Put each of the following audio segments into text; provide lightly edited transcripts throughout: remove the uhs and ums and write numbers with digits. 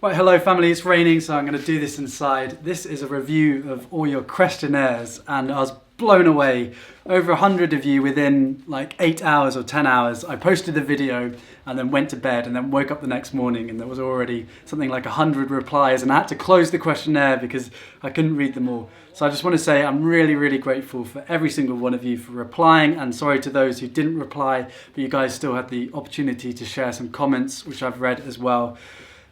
Right, hello family, it's raining, so I'm going to do this inside. This is a review of all your questionnaires, and I was blown away. Over 100 of you within like 8 hours or 10 hours. I posted the video and then went to bed and then woke up the next morning and there was already something like 100 replies, and I had to close the questionnaire because I couldn't read them all. So I just want to say I'm really grateful for every single one of you for replying, and sorry to those who didn't reply, but you guys still had the opportunity to share some comments, which I've read as well.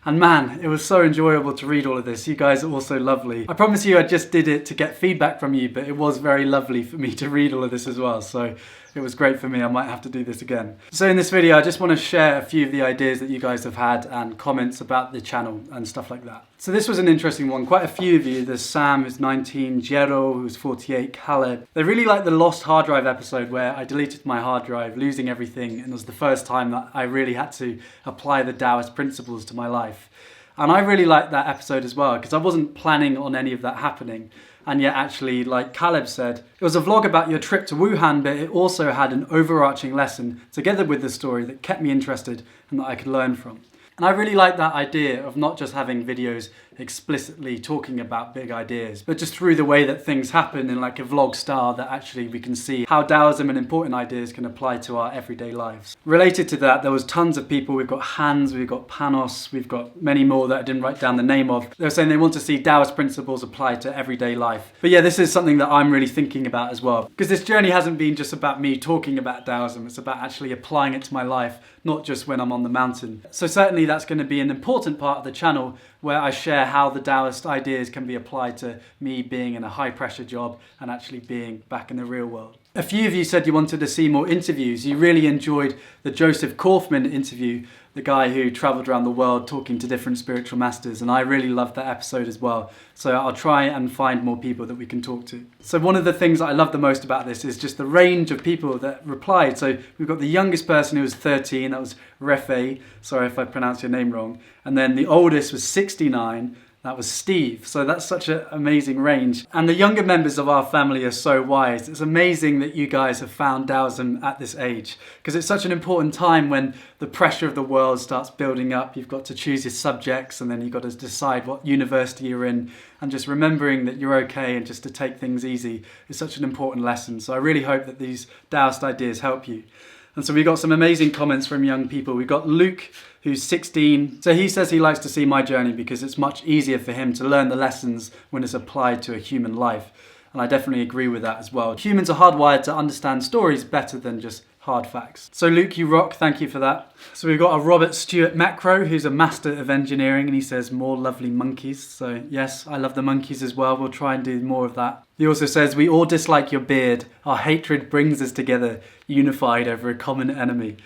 And man, it was so enjoyable to read all of this. You guys are also lovely. I promise you I just did it to get feedback from you, but it was very lovely for me to read all of this as well. So it was great for me. I might have to do this again. So in this video, I just want to share a few of the ideas that you guys have had and comments about the channel and stuff like that. So this was an interesting one. Quite a few of you, there's Sam who's 19, Jero who's 48, Caleb. They really liked the lost hard drive episode where I deleted my hard drive, losing everything, and it was the first time that I really had to apply the Taoist principles to my life. And I really liked that episode as well because I wasn't planning on any of that happening. And yet actually, like Caleb said, it was a vlog about your trip to Wuhan, but it also had an overarching lesson together with the story that kept me interested and that I could learn from. And I really like that idea of not just having videos explicitly talking about big ideas, but just through the way that things happen in like a vlog style, that actually we can see how Taoism and important ideas can apply to our everyday lives. Related to that, there was tons of people. We've got Hans, we've got Panos, we've got many more that I didn't write down the name of. They were saying they want to see Taoist principles applied to everyday life. But yeah, this is something that I'm really thinking about as well, because this journey hasn't been just about me talking about Taoism. It's about actually applying it to my life, not just when I'm on the mountain. So certainly that's going to be an important part of the channel, where I share how the Taoist ideas can be applied to me being in a high pressure job and actually being back in the real world. A few of you said you wanted to see more interviews. You really enjoyed the Joseph Kaufman interview, the guy who traveled around the world talking to different spiritual masters, and I really loved that episode as well. So I'll try and find more people that we can talk to. So one of the things that I love the most about this is just the range of people that replied. So we've got the youngest person who was 13, that was Refe, sorry if I pronounced your name wrong, and then the oldest was 69, that was Steve. So that's such an amazing range. And the younger members of our family are so wise. It's amazing that you guys have found Taoism at this age, because it's such an important time when the pressure of the world starts building up. You've got to choose your subjects, and then you've got to decide what university you're in. And just remembering that you're okay and just to take things easy is such an important lesson. So I really hope that these Taoist ideas help you. And so we got some amazing comments from young people. We got Luke, who's 16. So he says he likes to see my journey because it's much easier for him to learn the lessons when it's applied to a human life. And I definitely agree with that as well. Humans are hardwired to understand stories better than just hard facts. So Luke, you rock. Thank you for that. So we've got a Robert Stewart Macro, who's a master of engineering, and he says more lovely monkeys. So yes, I love the monkeys as well. We'll try and do more of that. He also says, we all dislike your beard. Our hatred brings us together, unified over a common enemy.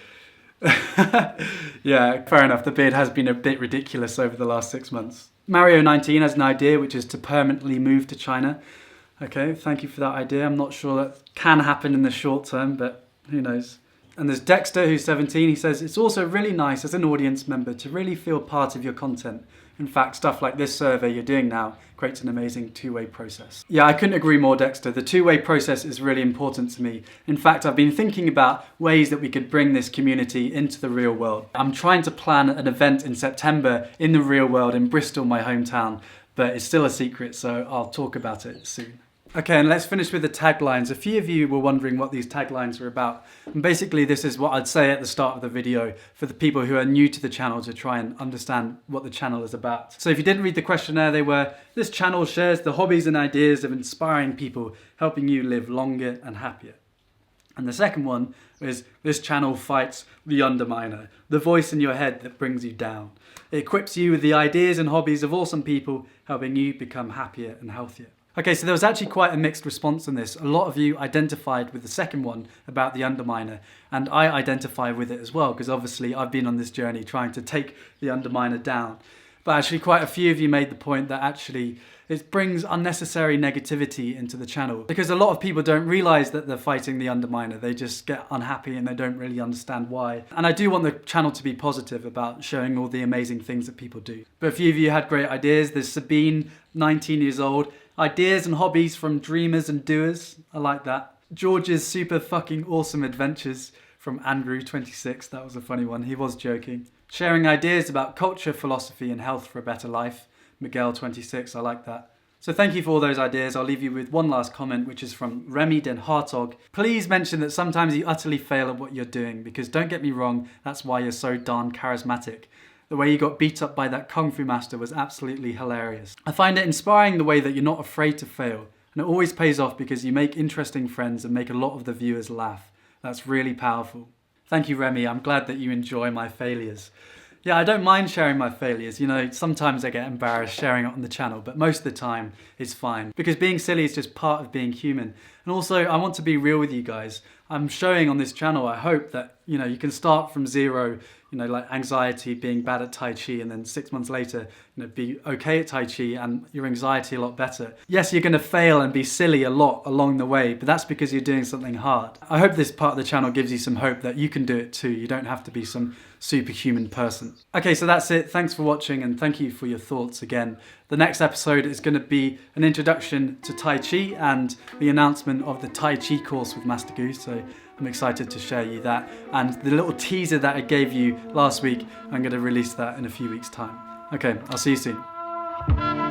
Yeah, fair enough. The beard has been a bit ridiculous over the last 6 months. Mario 19 has an idea, which is to permanently move to China. Okay, thank you for that idea. I'm not sure that can happen in the short term, but who knows? And there's Dexter, who's 17. He says, it's also really nice as an audience member to really feel part of your content. In fact, stuff like this survey you're doing now creates an amazing two-way process. Yeah, I couldn't agree more, Dexter. The two-way process is really important to me. In fact, I've been thinking about ways that we could bring this community into the real world. I'm trying to plan an event in September in the real world in Bristol, my hometown, but it's still a secret, so I'll talk about it soon. Okay, and let's finish with the taglines. A few of you were wondering what these taglines were about. And basically this is what I'd say at the start of the video for the people who are new to the channel to try and understand what the channel is about. So if you didn't read the questionnaire, they were, this channel shares the hobbies and ideas of inspiring people, helping you live longer and happier. And the second one is, this channel fights the underminer, the voice in your head that brings you down. It equips you with the ideas and hobbies of awesome people, helping you become happier and healthier. Okay, so there was actually quite a mixed response on this. A lot of you identified with the second one about the underminer, and I identify with it as well, because obviously I've been on this journey trying to take the underminer down. But actually quite a few of you made the point that actually it brings unnecessary negativity into the channel, because a lot of people don't realize that they're fighting the underminer. They just get unhappy and they don't really understand why. And I do want the channel to be positive about showing all the amazing things that people do. But a few of you had great ideas. There's Sabine, 19 years old. Ideas and hobbies from dreamers and doers. I like that. George's super fucking awesome adventures from Andrew, 26. That was a funny one. He was joking. Sharing ideas about culture, philosophy and health for a better life. Miguel 26, I like that. So thank you for all those ideas. I'll leave you with one last comment, which is from Remy Den Hartog. Please mention that sometimes you utterly fail at what you're doing, because don't get me wrong, that's why you're so darn charismatic. The way you got beat up by that Kung Fu master was absolutely hilarious. I find it inspiring the way that you're not afraid to fail, and it always pays off because you make interesting friends and make a lot of the viewers laugh. That's really powerful. Thank you, Remy. I'm glad that you enjoy my failures. Yeah, I don't mind sharing my failures. You know, sometimes I get embarrassed sharing it on the channel, but most of the time it's fine. Because being silly is just part of being human. And also, I want to be real with you guys. I'm showing on this channel, I hope that, you know, you can start from zero, you know, like anxiety, being bad at Tai Chi, and then 6 months later, you know, be okay at Tai Chi and your anxiety a lot better. Yes, you're gonna fail and be silly a lot along the way, but that's because you're doing something hard. I hope this part of the channel gives you some hope that you can do it too. You don't have to be some superhuman person. Okay, so that's it. Thanks for watching and thank you for your thoughts again. The next episode is going to be an introduction to Tai Chi and the announcement of the Tai Chi course with Master Gu, so I'm excited to share you that. And the little teaser that I gave you last week, I'm going to release that in a few weeks' time. Okay, I'll see you soon.